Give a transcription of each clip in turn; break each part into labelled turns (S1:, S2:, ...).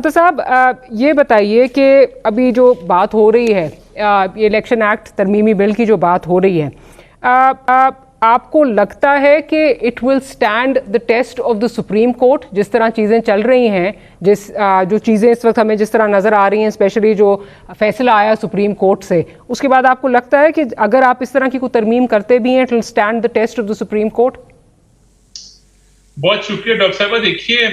S1: तो साहब ये बताइए कि अभी जो बात हो रही है, ये इलेक्शन एक्ट तरमीमी बिल की जो बात हो रही है, आपको लगता है कि it will stand the test of the Supreme Court? जिस तरह चीज़ें चल रही हैं, जो चीज़ें इस वक्त हमें जिस तरह नज़र आ रही हैं, स्पेशली जो फैसला आया सुप्रीम कोर्ट से, उसके बाद आपको लगता है कि अगर आप इस तरह की कोई तरमीम करते भी हैं, it will stand the test of the Supreme Court?
S2: बहुत शुक्रिया डॉक्टर साहबा। देखिए,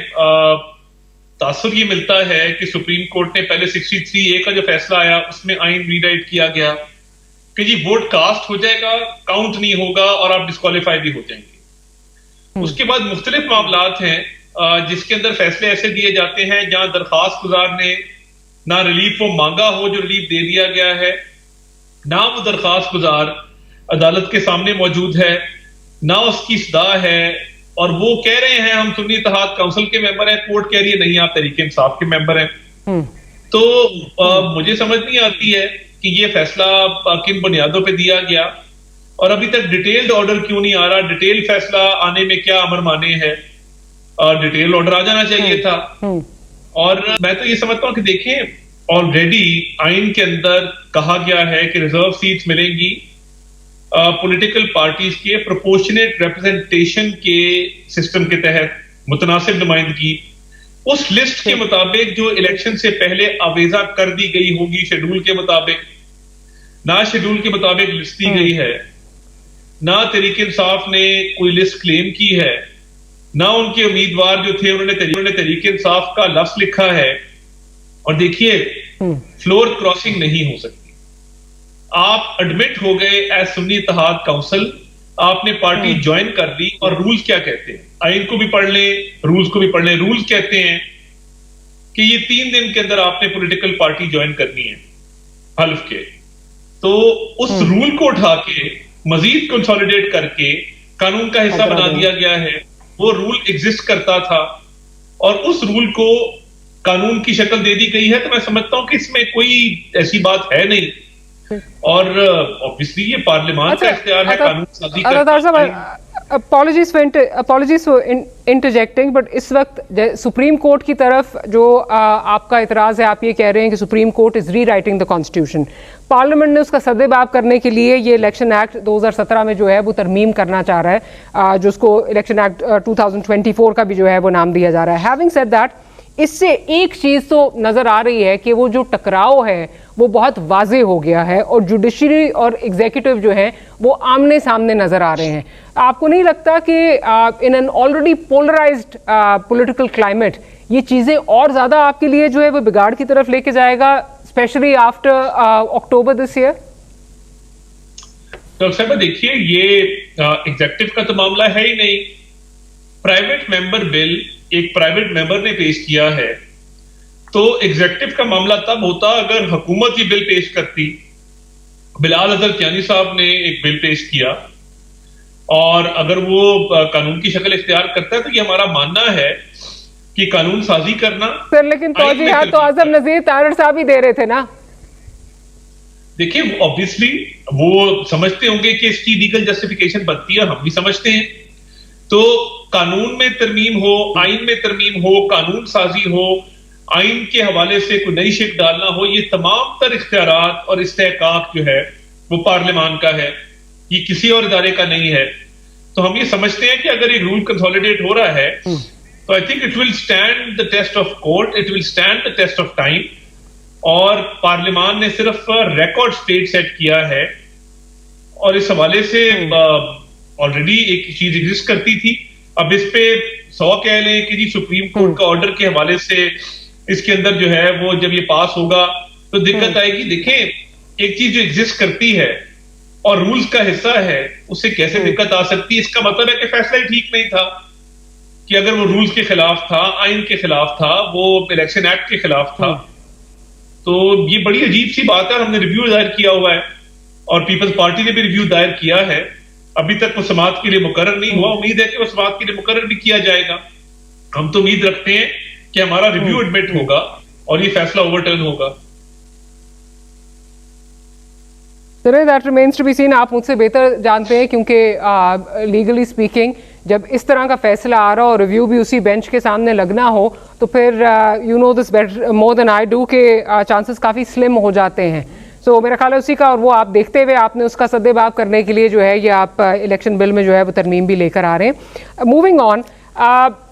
S2: तासुर ये मिलता है कि सुप्रीम कोर्ट ने पहले 63A का जो फैसला आया उसमें आइन रीराइट किया गया कि जी वोट कास्ट हो जाएगा, काउंट नहीं होगा और आप डिस्क्वालीफाई भी हो जाएंगे। उसके बाद मुख्तलिफ मामलात हैं जिसके अंदर फैसले ऐसे दिए जाते हैं जहां दरखास्त गुजार ने ना रिलीफ वो मांगा हो जो रिलीफ दे दिया गया है, ना वो दरखास्त गुजार अदालत के सामने मौजूद है, ना उसकी सदा है, और वो कह रहे हैं हम सुन्नी इत्तेहाद काउंसिल के मेंबर हैं, कोर्ट कह रही है नहीं आप तहरीक इंसाफ के मेंबर हैं। तो मुझे समझ नहीं आती है कि ये फैसला किन बुनियादों पे दिया गया और अभी तक डिटेल्ड ऑर्डर क्यों नहीं आ रहा। डिटेल फैसला आने में क्या अमर माने है, डिटेल ऑर्डर आ जाना चाहिए था। और मैं तो ये समझता हूं कि देखें, ऑलरेडी आइन के अंदर कहा गया है कि रिजर्व सीट्स मिलेंगी पॉलिटिकल पार्टीज के प्रोपोर्शनेट रिप्रेजेंटेशन के सिस्टम के तहत, मुतनासिब नुमाइंदगी उस लिस्ट के मुताबिक जो इलेक्शन से पहले आवेजा कर दी गई होगी शेड्यूल के मुताबिक, ना शेड्यूल के मुताबिक लिस्ट दी गई है, ना तहरीक इंसाफ ने कोई लिस्ट क्लेम की है, ना उनके उम्मीदवार जो थे उन्होंने तहरीक इंसाफ का लफ्ज लिखा है। और देखिए, फ्लोर क्रॉसिंग नहीं हो सकती। आप एडमिट हो गए एज सुन्नी इत्तेहाद काउंसिल, आपने पार्टी ज्वाइन कर ली, और रूल्स क्या कहते हैं, आइन को भी पढ़ लें, रूल्स को भी पढ़ लें। रूल्स कहते हैं कि ये 3 दिन के अंदर आपने पॉलिटिकल पार्टी ज्वाइन करनी है हल्फ के। तो उस रूल को उठा के मजीद कंसोलिडेट करके कानून का हिस्सा बना दिया गया है। वो रूल एग्जिस्ट करता था और उस रूल को कानून की शक्ल दे दी गई है। तो मैं समझता हूं कि इसमें कोई ऐसी बात है नहीं, और ऑब्वियसली ये पार्लियामान का इख्तियार है कानून साजी करना।
S1: अपॉलॉजीज फॉर इंटरजेक्टिंग, बट इस वक्त सुप्रीम कोर्ट की तरफ जो आपका इतराज है, आप ये कह रहे हैं कि सुप्रीम कोर्ट इज री राइटिंग द कॉन्स्टिट्यूशन। पार्लियामेंट ने उसका सद्देबाब करने के लिए ये इलेक्शन एक्ट 2017 में जो है वो तरमीम करना चाह रहा है, जो उसको इलेक्शन एक्ट 2024 का भी जो है वो नाम दिया जा रहा है। हैविंग सेड दैट, इससे एक चीज तो नजर आ रही है कि वो जो टकराव है वो बहुत वाजे हो गया है और जुडिशरी और एग्जीक्यूटिव जो है वो आमने सामने नजर आ रहे हैं। आपको नहीं लगता कि in an already polarized political climate ये चीजें और ज्यादा आपके लिए जो है वो बिगाड़ की तरफ लेके जाएगा, specially after October this year?
S2: Doctor साहब देखिए, ये एग्जीक्यूटिव का तो मामला है ही नहीं। प्राइवेट मेंबर बिल एक प्राइवेट मेंबर ने पेश किया है, तो एग्जीक्यूटिव का मामला तब होता अगर हुकूमत ही बिल पेश करती। बिलाल अजहर कियानी साहब ने एक बिल पेश किया, और अगर वो कानून की शक्ल इख्तियार करता है तो ये हमारा मानना है कि कानून साजी करना।
S1: सर लेकिन तो आजम नजीर तारड़ साहब ही दे रहे थे ना।
S2: देखिए, ऑब्वियसली वो समझते होंगे कि इसकी लीगल जस्टिफिकेशन बनती है, हम भी समझते हैं। तो कानून में तरमीम हो, आइन में तरमीम हो, कानून साजी हो, आइन के हवाले से कोई नई शिक डालना हो, ये तमाम तर इख्तियारात और इस्तेहकाक जो है वो पार्लियामान का है, ये किसी और इदारे का नहीं है। तो हम ये समझते हैं कि अगर ये रूल कंसोलिडेट हो रहा है तो I think it will stand the test of court, it will stand the test of time. और पार्लियामान ने सिर्फ रिकॉर्ड स्टेट सेट किया है, और इस हवाले से ऑलरेडी एक चीज एग्जिस्ट करती थी। अब इस पे 100 कह लें कि जी सुप्रीम कोर्ट का ऑर्डर के हवाले से इसके अंदर जो है वो जब ये पास होगा तो दिक्कत आएगी। देखें, एक चीज जो एग्जिस्ट करती है और रूल्स का हिस्सा है, उससे कैसे दिक्कत आ सकती है? इसका मतलब है कि फैसला ही ठीक नहीं था, कि अगर वो रूल्स के खिलाफ था, आइन के खिलाफ था, वो इलेक्शन एक्ट के खिलाफ था। तो ये बड़ी अजीब सी बात है। हमने रिव्यू दायर किया हुआ है और पीपल्स पार्टी ने भी रिव्यू दायर किया है, अभी तक वो समाअत के लिए मुकर्रर नहीं हुआ। उम्मीद है कि वो समाअत के लिए मुकर्रर भी किया जाएगा। हम तो उम्मीद रखते हैं कि हमारा रिव्यू एडमिट होगा और ये फैसला ओवरटर्न होगा।
S1: That remains to be seen. आप मुझसे बेहतर जानते हैं क्योंकि लीगली स्पीकिंग जब इस तरह का फैसला आ रहा हो, रिव्यू भी उसी बेंच के सामने लगना हो, तो फिर you know this better more than I do के चांसेस काफ़ी स्लिम हो जाते हैं। सो मेरा ख्याल है उसी का, और वो आप देखते हुए आपने उसका सद्देबाब करने के लिए जो है ये आप इलेक्शन बिल में जो है वो तरमीम भी लेकर आ रहे हैं। मूविंग ऑन,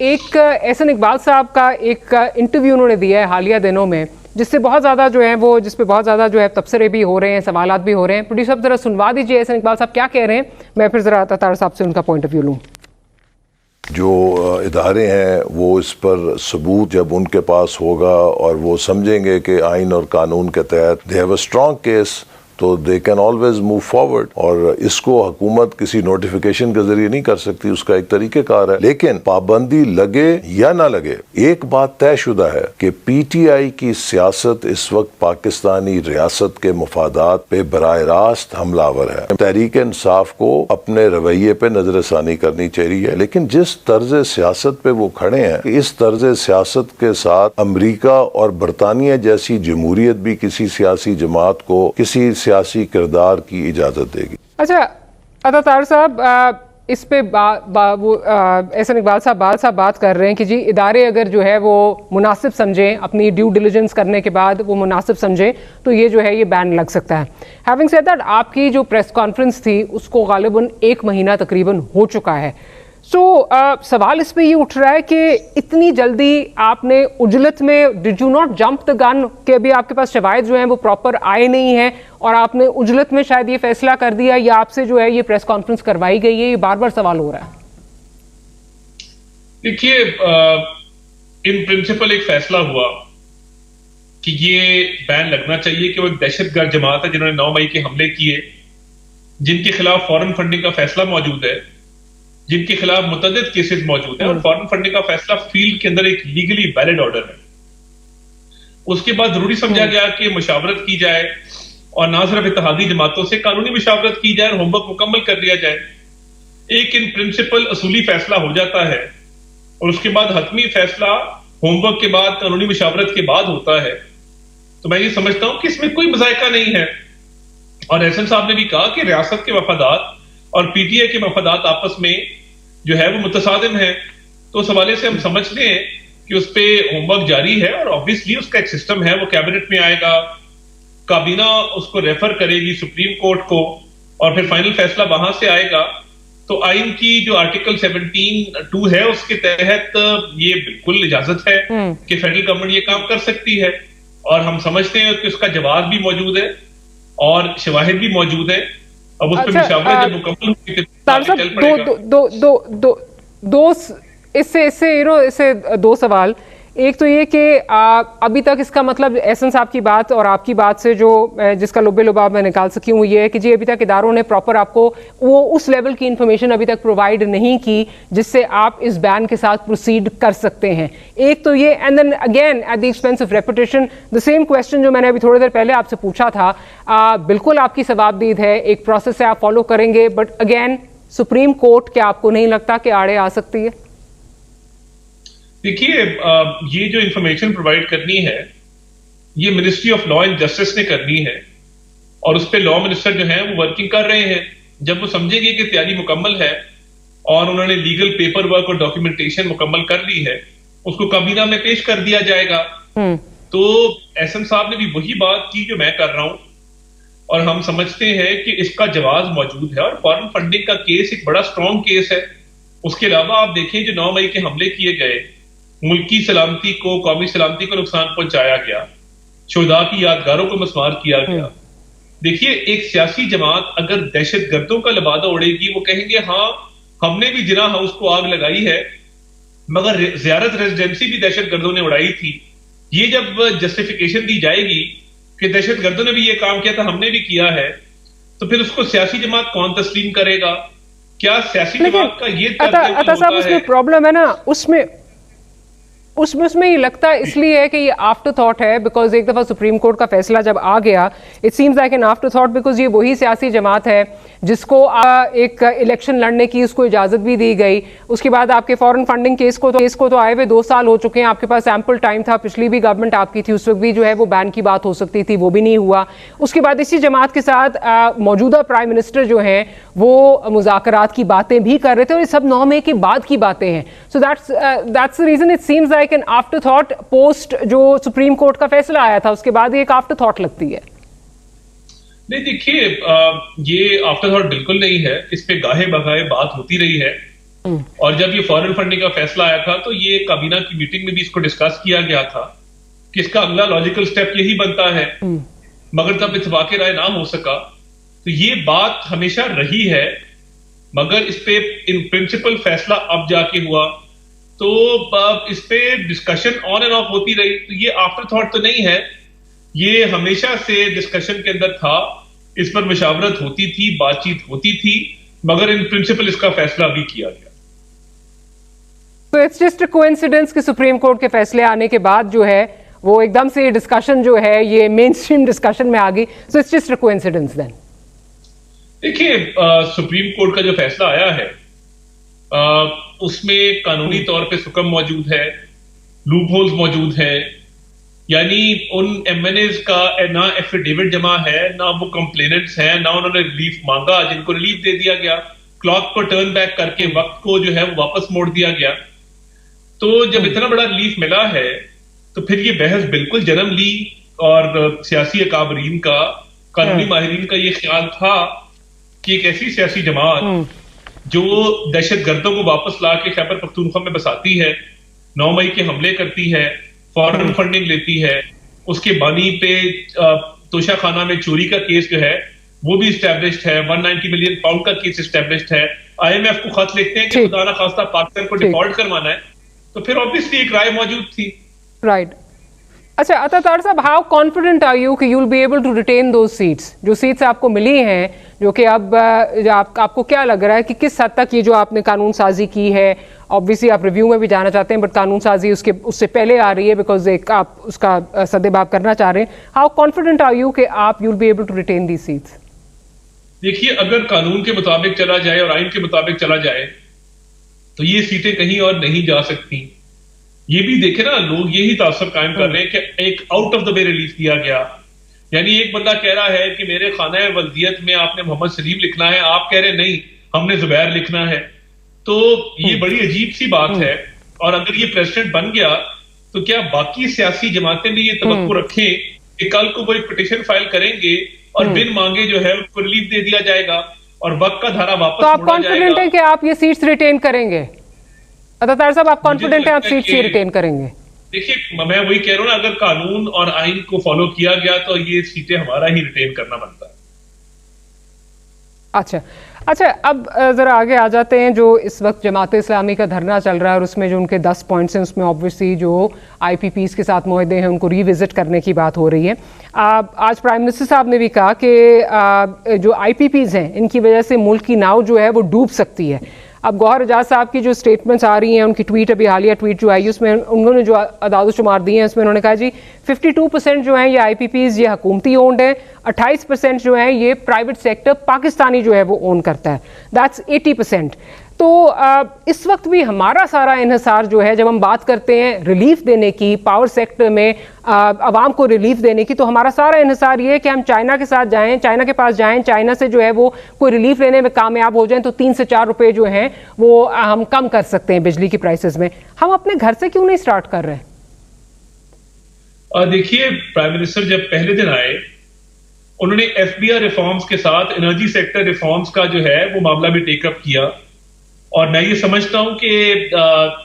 S1: एक एहसन इकबाल साहब का एक इंटरव्यू उन्होंने दिया है हालिया दिनों में, जिससे बहुत ज़्यादा जो है वो, जिस पे बहुत ज़्यादा जो है तबसरे भी हो रहे हैं, सवालात भी हो रहे हैं। प्रोड्यूसर साहब ज़रा सुनवा दीजिए एहसन इकबाल साहब क्या कह रहे हैं, मैं फिर ज़रा अतातार साहब से उनका पॉइंट ऑफ व्यू लूँ।
S3: जो इदारे हैं वो इस पर सबूत जब उनके पास होगा और वो समझेंगे कि आइन और कानून के तहत they have a strong case, तो they can always move forward. और इसको हुकूमत किसी नोटिफिकेशन के जरिए नहीं कर सकती, उसका एक तरीक़ेकार है। लेकिन पाबंदी लगे या ना लगे, एक बात तयशुदा है कि पीटीआई की सियासत इस वक्त पाकिस्तानी रियासत के मफादात पे बराह रास्त हमलावर है। तहरीक इंसाफ को अपने रवैये पे नजरसानी करनी चाहिए, लेकिन जिस तर्ज सियासत पे वो खड़े हैं, इस तर्ज सियासत के साथ अमरीका और बरतानिया जैसी जमहूरियत भी किसी सियासी जमात को किसी सियासी किरदार की इजाजत देगी।
S1: अच्छा अतातार साहब, इस पे एहसन इकबाल साहब बात कर रहे हैं कि जी इदारे अगर जो है वो मुनासिब समझें, अपनी ड्यू डिलिजेंस करने के बाद वो मुनासिब समझें, तो ये जो है ये बैन लग सकता है। हैविंग सेड दैट, आपकी जो प्रेस कॉन्फ्रेंस थी उसको गालिबन 1 महीना तकरीबन हो चुका है। सो सवाल इस पे ये उठ रहा है कि इतनी जल्दी आपने उजलत में, did you not jump the gun, कि अभी आपके पास शवाहिद जो हैं वो प्रॉपर आए नहीं हैं और आपने उजलत में शायद ये फैसला कर दिया, या आपसे जो है ये प्रेस कॉन्फ्रेंस करवाई गई है? ये बार बार सवाल हो रहा है।
S2: देखिए, इन प्रिंसिपल एक फैसला हुआ कि ये बैन लगना चाहिए कि वो एक दहशतगर्द जमात है जिन्होंने 9 मई के हमले किए, जिनके खिलाफ फॉरेन फंडिंग का फैसला मौजूद है, जिनके खिलाफ मुतअद्दिद केसेस मौजूद हैं, और फॉरेन फंडिंग का फैसला फील्ड के अंदर एक लीगली वैलिड ऑर्डर है। उसके बाद जरूरी समझा गया कि मुशावरत की जाए, और ना सिर्फ इत्तेहादी जमातों से कानूनी मुशावरत की जाए और होमवर्क मुकम्मल कर लिया जाए। एक इन प्रिंसिपल असूली फैसला हो जाता है, और उसके बाद हतमी फैसला होमवर्क के बाद, कानूनी मुशावरत के बाद होता है। तो मैं ये समझता हूं कि इसमें कोई मजायका नहीं है। और एहसन साहब ने भी कहा कि रियासत के वफादात और पीटीआई के मफादात आपस में जो है वो मुतसादिम है। तो उस हवाले से हम समझते हैं कि उस पर होमवर्क जारी है, और ऑब्वियसली उसका एक सिस्टम है, वो कैबिनेट में आएगा, काबीना उसको रेफर करेगी सुप्रीम कोर्ट को, और फिर फाइनल फैसला वहां से आएगा। तो आइन की जो आर्टिकल 17(2) है उसके तहत ये बिल्कुल इजाजत है कि फेडरल गवर्नमेंट ये काम कर सकती है, और हम समझते हैं कि उसका जवाब भी मौजूद है और शवाहिद भी मौजूद है। अब उस पर मुशावरत जब मुकम्मल
S1: इससे दो सवाल। एक तो ये कि अभी तक इसका मतलब एहसन साहब की बात और आपकी बात से जो जिसका लुब्बे लुबाब मैं निकाल सकी हूँ ये है कि जी अभी तक इदारों ने प्रॉपर आपको वो उस लेवल की इंफॉर्मेशन अभी तक प्रोवाइड नहीं की जिससे आप इस बैन के साथ प्रोसीड कर सकते हैं। एक तो ये, and then again at the expense of reputation the same question जो मैंने अभी थोड़ी देर पहले आपसे पूछा था। बिल्कुल आपकी सवाबदीद है, एक प्रोसेस है, आप फॉलो करेंगे, बट अगेन सुप्रीम कोर्ट क्या आपको नहीं लगता कि आड़े आ सकती है?
S2: देखिए, ये जो इंफॉर्मेशन प्रोवाइड करनी है ये ministry of law and justice ने करनी है, और उस पर लॉ मिनिस्टर जो है वो वर्किंग कर रहे हैं। जब वो समझेंगे कि तैयारी मुकम्मल है और उन्होंने लीगल पेपर वर्क और डॉक्यूमेंटेशन मुकम्मल कर ली है, उसको काबीना में पेश कर दिया जाएगा। तो एहसन साहब ने भी वही बात की जो मैं कर रहा हूं, और हम समझते हैं कि इसका जवाब मौजूद है, और फॉरेन फंडिंग का केस एक बड़ा स्ट्रॉन्ग केस है। उसके अलावा आप देखें जो 9 मई के हमले किए गए, मुल्की सलामती को, कौमी सलामती को नुकसान पहुंचाया गया, शुहदा की यादगारों को मस्मार किया गया। देखिए, एक सियासी जमात अगर दहशतगर्दों का लबादा उड़ेगी, वो कहेंगे हाँ हमने भी जिना हाउस को आग लगाई है, मगर जियारत रेजिडेंसी भी दहशतगर्दों ने उड़ाई थी। ये जब जस्टिफिकेशन दी जाएगी कि दहशतगर्दों ने भी ये काम किया था, हमने भी किया है, तो फिर उसको सियासी जमात कौन तस्लीम करेगा? क्या सियासी जमात का ये
S1: उसमें प्रॉब्लम है ना, उसमें उसमें ये लगता है इसलिए है कि ये आफ्टर थॉट है, बिकॉज एक दफ़ा सुप्रीम कोर्ट का फैसला जब आ गया, it seems like an after thought, because ये वही सियासी जमात है जिसको एक इलेक्शन लड़ने की उसको इजाज़त भी दी गई। उसके बाद आपके फॉरेन फंडिंग केस को तो आए हुए 2 साल हो चुके हैं, आपके पास एम्पल टाइम था, पिछली भी गवर्नमेंट आपकी थी, उस वक्त भी जो है वो बैन की बात हो सकती थी, वो भी नहीं हुआ। उसके बाद इसी जमात के साथ मौजूदा प्राइम मिनिस्टर जो हैं वो मुज़ाकरात की बातें भी कर रहे थे, और ये सब 9 मई के बाद की बातें हैं। So that's the reason it seems like an after thought post जो सुप्रीम कोर्ट का फैसला आया था, उसके बाद ये एक आफ्टर थॉट लगती है।
S2: नहीं देखिए, ये आफ्टर थॉट बिल्कुल नहीं है, इस पे गाहे बगाहे बात होती रही है। और जब ये फॉरेन फंडिंग का फैसला आया था तो ये काबीना की मीटिंग में भी इसको डिस्कस किया गया था कि इसका अगला लॉजिकल स्टेप यही बनता है, मगर तब इत्तेफाक राय ना हो सका। तो ये बात हमेशा रही है, मगर इस पे इन प्रिंसिपल फैसला अब जाके हुआ, तो इस पे डिस्कशन ऑन एंड ऑफ होती रही। तो ये आफ्टर थॉट तो नहीं है, ये हमेशा से डिस्कशन के अंदर था, इस पर मशावरत होती थी, बातचीत होती थी, मगर इन प्रिंसिपल इसका फैसला भी किया गया।
S1: तो इट्स जस्ट अ कोइंसिडेंस कि सुप्रीम कोर्ट के फैसले आने के बाद जो है वो एकदम से डिस्कशन जो है ये मेन स्ट्रीम डिस्कशन में आ गई। So it's just a coincidence then.
S2: देखिए, सुप्रीम कोर्ट का जो फैसला आया है उसमें कानूनी तौर पे सुकम मौजूद है, लूप होल्स मौजूद है, यानी उन एमएनएज का ना एफिडेविट जमा है, ना वो कंप्लेनेंट्स हैं, ना उन्होंने रिलीफ मांगा, जिनको रिलीफ दे दिया गया, क्लॉक को टर्न बैक करके वक्त को जो है वो वापस मोड़ दिया गया। तो जब इतना बड़ा रिलीफ मिला है तो फिर ये बहस बिल्कुल जन्म ली, और सियासी अकाबरीन का, कानूनी माहिरीन का ये ख्याल था कि एक ऐसी सियासी जमात जो दहशत गर्दों को वापस ला के खैबर पख्तूनख्वा में बसाती है, 9 मई के हमले करती है, फॉरेन फंडिंग लेती है, उसके बानी पे तोशा खाना में चोरी का केस जो है वो भी स्टैब्लिश्ड है, 190 मिलियन पाउंड का केस स्टैब्लिश्ड है, IMF को खत लिखते हैं कि खुदा ना खास्ता पाकिस्तान को डिफॉल्ट करवाना है, तो फिर ऑब्वियसली एक राय मौजूद थी।
S1: राइट। अच्छा अता तार साहब, हाउ कॉन्फिडेंट आर यू कि you will be able to retain those seats, जो सीट्स आपको मिली हैं, जो कि अब आपको क्या लग रहा है कि किस हद तक ये जो आपने कानून साजी की है, ऑब्वियसली आप रिव्यू में भी जाना चाहते हैं, बट कानून साजी उससे पहले आ रही है, बिकॉज एक आप उसका सदेबाब करना चाह रहे हैं, हाउ कॉन्फिडेंट आर यू कि आप you will be able to retain the seats?
S2: देखिए, अगर कानून के मुताबिक चला जाए और आइन के मुताबिक चला जाए तो ये सीटें कहीं और नहीं जा सकती। ये भी देखे ना, लोग यही तासुर कायम कर रहे हैं कि एक out of the way relief दिया गया, यानी एक बंदा कह रहा है कि मेरे खाना वल्दियत में आपने मोहम्मद सलीम लिखना है, आप कह रहे नहीं हमने जुबैर लिखना है। तो ये बड़ी अजीब सी बात है, और अगर ये प्रेसिडेंट बन गया तो क्या बाकी सियासी जमातें भी ये तवक्को रखें कि कल को वो एक पिटीशन फाइल करेंगे और बिन मांगे जो है उनको रिलीफ दे दिया जाएगा और वक्त का धारा वापस
S1: तो आप कॉन्फिडेंट हैं कि आप ये सीट्स रिटेन करेंगे? अतातार साहब, आप कॉन्फिडेंट हैं आप सीट्स ही रिटेन करेंगे? देखिए,
S2: मैं वही कह रहा हूं ना, अगर कानून और आइन को फॉलो किया गया तो ये सीटें हमारा ही रिटेन करना बनता है।
S1: अच्छा, अब ज़रा आगे आ जाते हैं। जो इस वक्त जमात इस्लामी का धरना चल रहा है और उसमें जो उनके 10 पॉइंट्स हैं, उसमें ऑब्वियसली जो IPPs के साथ मुआहदे हैं उनको रिविजिट करने की बात हो रही है। आज प्राइम मिनिस्टर साहब ने भी कहा कि जो IPPs हैं इनकी वजह से मुल्क की नाव जो है वो डूब सकती है। अब गौहर एजाज साहब की जो स्टेटमेंट्स आ रही हैं, उनकी ट्वीट, अभी हालिया ट्वीट जो आई उसमें उन्होंने जो अदाद शुमार दिए हैं उसमें उन्होंने कहा जी 52% जो हैं ये IPPs ये हुकूमती ओन्ड हैं, 28% जो हैं ये प्राइवेट सेक्टर पाकिस्तानी जो है वो ओन करता है, दैट्स 80%। तो इस वक्त भी हमारा सारा इन्हिसार जो है, जब हम बात करते हैं रिलीफ देने की, पावर सेक्टर में आवाम को रिलीफ देने की, तो हमारा सारा इन्हिसार ये है कि हम चाइना के साथ जाएं, चाइना के पास जाएं, चाइना से जो है वो कोई रिलीफ लेने में कामयाब हो जाएं तो 3 से 4 रुपए जो हैं वो हम कम कर सकते हैं बिजली की प्राइसेस में। हम अपने घर से क्यों नहीं स्टार्ट कर रहे हैं?
S2: देखिए, प्राइम मिनिस्टर जब पहले दिन आए उन्होंने FBR रिफॉर्म्स के साथ एनर्जी सेक्टर रिफॉर्म्स का जो है वो मामला भी टेकअप किया, और मैं ये समझता हूं कि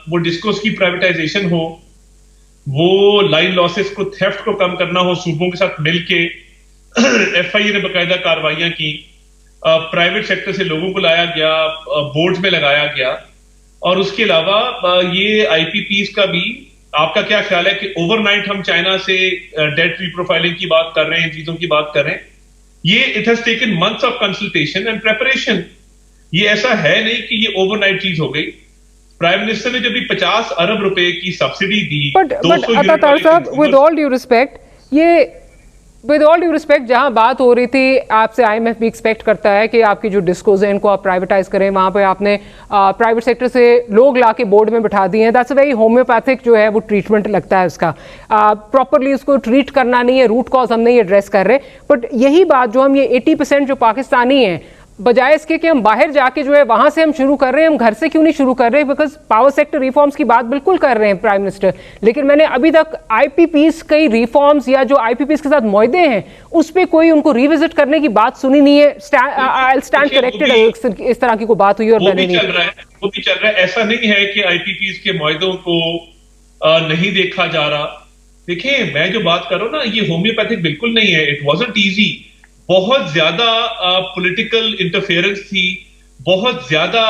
S2: वो डिस्कोस की प्राइवेटाइजेशन हो, वो लाइन लॉसेस को, थेफ्ट को कम करना हो, सूबों के साथ मिलके FIA ने बाकायदा कार्रवाइयां की, प्राइवेट सेक्टर से लोगों को लाया गया, बोर्ड्स में लगाया गया, और उसके अलावा ये IPPs का भी, आपका क्या ख्याल है कि ओवरनाइट हम चाइना से डेट रीप्रोफाइलिंग की बात कर रहे हैं, चीजों की बात कर रहे हैं? ये it has taken months of consultation and preparation. ये ऐसा है नहीं कि ये ओवरनाइट चीज हो गई। प्राइम मिनिस्टर ने जब भी 50 अरब रुपए की सब्सिडी दी,
S1: बट अता तार साहब, with all due respect, with all due respect, जहां बात हो रही थी आपसे, आईएमएफ भी एक्सपेक्ट करता है कि आपकी जो डिस्कोज है इनको आप प्राइवेटाइज करें, वहां पे आपने प्राइवेट सेक्टर से लोग ला के बोर्ड में बिठा दिए हैं। दैट्स अ वेरी होम्योपैथिक जो है वो ट्रीटमेंट लगता है उसका, प्रॉपरली उसको ट्रीट करना नहीं है, रूट कॉज हम नहीं एड्रेस कर रहे। बट यही बात जो हम ये 80% जो पाकिस्तानी हैं, बजाय इसके कि हम बाहर जाके जो है वहां से हम शुरू कर रहे हैं, हम घर से क्यों नहीं शुरू कर रहे? बिकॉज पावर सेक्टर रिफॉर्म्स की बात बिल्कुल कर रहे हैं प्राइम मिनिस्टर, लेकिन मैंने अभी तक आईपीपीस कई रिफॉर्म्स या जो आईपीपीस के साथ मुआहदे हैं उस पर कोई उनको रिविजिट करने की बात सुनी नहीं है। आई स्टैंड करेक्टेड इस तरह की कोई बात हुई और मैंने नहीं,
S2: वो भी चल रहा है। ऐसा नहीं है कि आईपीपीस के मुआहदों को नहीं देखा जा रहा। देखिए, मैं जो बात कर रहा हूं ना, ये होम्योपैथिक बिल्कुल नहीं है। इट वॉजंट ईजी, बहुत ज्यादा पॉलिटिकल इंटरफेरेंस थी, बहुत ज्यादा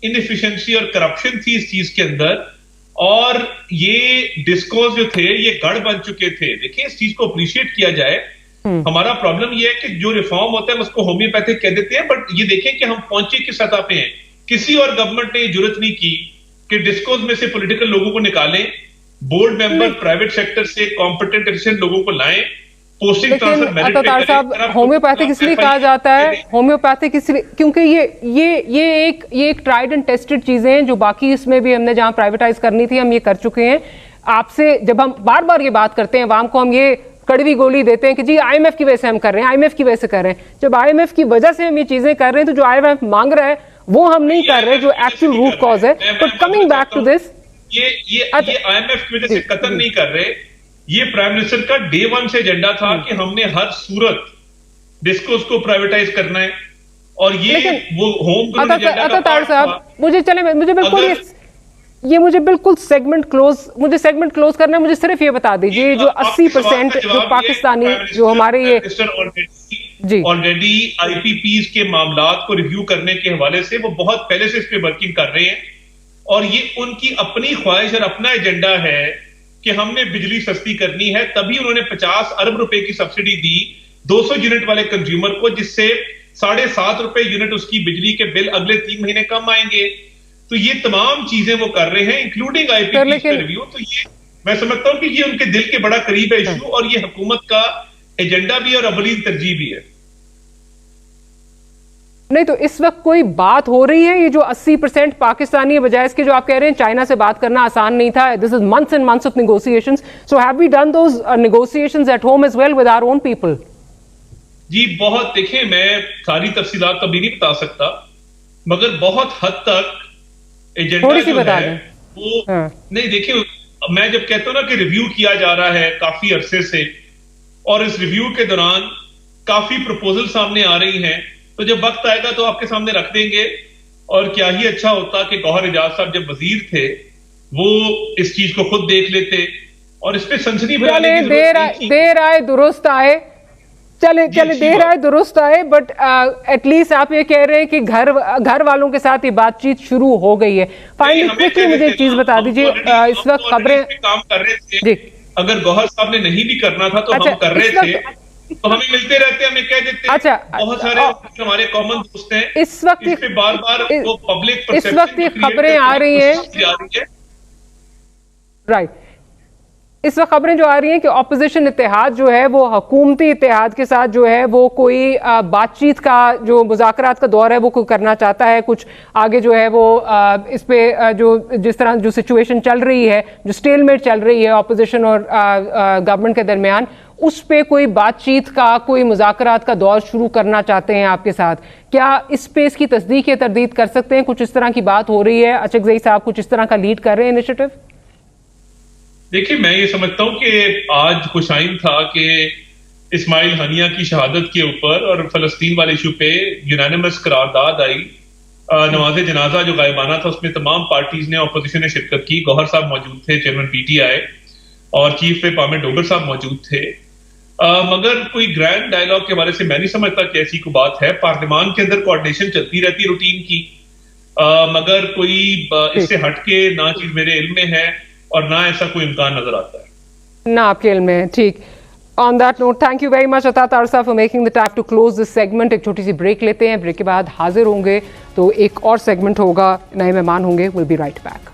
S2: इनएफिशिएंसी और करप्शन थी इस चीज के अंदर, और ये डिस्कोर्स जो थे ये गढ़ बन चुके थे। देखिए, इस चीज को अप्रिशिएट किया जाए। हमारा प्रॉब्लम ये है कि जो रिफॉर्म होता है उसको होम्योपैथिक कह देते हैं, बट ये देखें कि हम पहुंचे किस सतह पे हैं। किसी और गवर्नमेंट ने जरूरत नहीं की कि डिस्कोर्स में से पॉलिटिकल लोगों को निकालें, बोर्ड मेंबर प्राइवेट सेक्टर से कॉम्पिटेंट एफिशिएंट लोगों को लाएं, पोस्टिंग ट्रांसफर मेरिट पे करें।
S1: साहब, होम्योपैथिक इसलिए कहा जाता है, होम्योपैथिक इसलिए क्योंकि ये एक ट्राइड एंड टेस्टेड चीजें हैं जो बाकी इसमें भी हमने जहां प्राइवेटाइज करनी थी हम ये कर चुके हैं। आपसे जब हम बार बार ये बात करते हैं, अवाम को हम ये कड़वी गोली देते हैं कि जी आईएमएफ की वजह से हम कर रहे हैं, आईएमएफ की वजह से कर रहे हैं। जब आईएमएफ की वजह से हम ये चीजें कर रहे हैं तो जो आईएमएफ मांग रहा है वो हम नहीं कर रहे, जो एक्चुअल रूट कॉज है। But coming back to this,
S2: ये आईएमएफ की वजह से कतल नहीं कर रहे। ये प्राइम मिनिस्टर का डे वन से एजेंडा था कि हमने हर सूरत डिस्कोर्स को प्राइवेटाइज करना है, और ये वो होम
S1: अता साहब, मुझे बिल्कुल सेगमेंट क्लोज करना है। मुझे सिर्फ ये बता दीजिए, जो 80% जो पाकिस्तानी जो हमारे ये जी
S2: ऑलरेडी आईपीपीस के मामलात को रिव्यू करने के हवाले से वो बहुत पहले से इस पे वर्किंग कर रहे हैं, और ये उनकी अपनी ख्वाहिश और अपना एजेंडा है कि हमने बिजली सस्ती करनी है। तभी उन्होंने 50 अरब रुपए की सब्सिडी दी 200 यूनिट वाले कंज्यूमर को, जिससे 7.5 रुपए यूनिट उसकी बिजली के बिल अगले 3 महीने कम आएंगे। तो ये तमाम चीजें वो कर रहे हैं, इंक्लूडिंग आईपीपी का रिव्यू। तो ये मैं समझता हूं कि ये उनके दिल के बड़ा करीब है इशू, और ये हुकूमत का एजेंडा भी और अवलीन तरजीह भी है।
S1: नहीं तो इस वक्त कोई बात हो रही है, ये जो 80% पाकिस्तानी है, बजाय इसके जो आप कह रहे हैं चाइना से बात करना आसान नहीं था, this is months and months of negotiations, so have we done those negotiations at home as well with our own people?
S2: जी बहुत, देखें मैं सारी तफसीलात कभी नहीं बता सकता, मगर बहुत हद तक एजेंडा जो है वो नहीं। देखिए, मैं जब कहता हूं ना कि रिव्यू किया जा रहा है काफी अरसे से, और इस रिव्यू के दौरान काफी प्रपोजल सामने आ रही हैं, तो जब वक्त आएगा तो आपके सामने रख देंगे। और क्या ही अच्छा होता कि गौहर एजाज साहब जब वजीर थे वो इस चीज को खुद देख लेते और इस पे सनसनी फैलाने की जरूरत नहीं थी।
S1: देर आए दुरुस्त आए, चले देर आए दुरुस्त आए, बट एटलीस्ट आप ये कह रहे हैं कि घर वालों के साथ ये बातचीत शुरू हो गई है। फाइनली क्विकली मुझे एक चीज बता दीजिए, इस वक्त खबरें
S2: काम कर रहे थे, अगर गौहर साहब ने नहीं भी करना था तो हम कर रहे थे, तो हमें मिलते रहते, हमें कह देते।
S1: अच्छा,
S2: बहुत सारे हमारे कॉमन दोस्त हैं,
S1: इस वक्त
S2: इस पे बार-बार वो पब्लिक
S1: इस वक्त ये खबरें आ रही हैं, राइट, इस वक्त खबरें जो आ रही हैं कि ऑपोजिशन इत्तेहाद जो है वो हुकूमती इत्तेहाद के साथ जो है वो कोई बातचीत का जो मुज़ाकरात का दौर है वो कोई करना चाहता है, कुछ आगे जो है वो इस पे जो जिस तरह जो सिचुएशन चल रही है, जो स्टेलमेट चल रही है ऑपोजिशन और गवर्नमेंट के दरमियान, उस पे कोई बातचीत का, कोई मुज़ाकरात का दौर शुरू करना चाहते हैं आपके साथ। क्या इस पे इसकी तस्दीक या तरदीद कर सकते हैं? कुछ इस तरह की बात हो रही है, अचकज़ई साहब कुछ इस तरह का लीड कर रहे हैं इनिशिएटिव?
S2: देखिए, मैं ये समझता हूं कि आज खुशाइन था कि इस्माइल हनिया की शहादत के ऊपर और फलस्तीन वाले इशू पे यूनानिमस करारदाद आई। नमाज जनाजा जो गायबाना था उसमें तमाम पार्टीज ने, ऑपोजिशन ने शिरकत की। गौहर साहब मौजूद थे, चेयरमैन पीटीआई, और चीफ व्हिप आमिर डोगर साहब मौजूद थे। मगर कोई ग्रैंड डायलॉग के बारे से मैं नहीं समझता कि ऐसी कोई बात है। पार्लियामान के अंदर कोऑर्डिनेशन चलती रहती है रूटीन की, मगर कोई इससे हटके ना चीज मेरे इल्म में है और ना ऐसा कोई इम्कान नजर आता है,
S1: ना आपके इल्म में। ठीक, on that note, thank you very much Atta Tarar साहब for making the time to close this segment. एक छोटी सी ब्रेक लेते हैं, ब्रेक के बाद हाजिर होंगे तो एक और सेगमेंट होगा, नए मेहमान होंगे। Will be right back.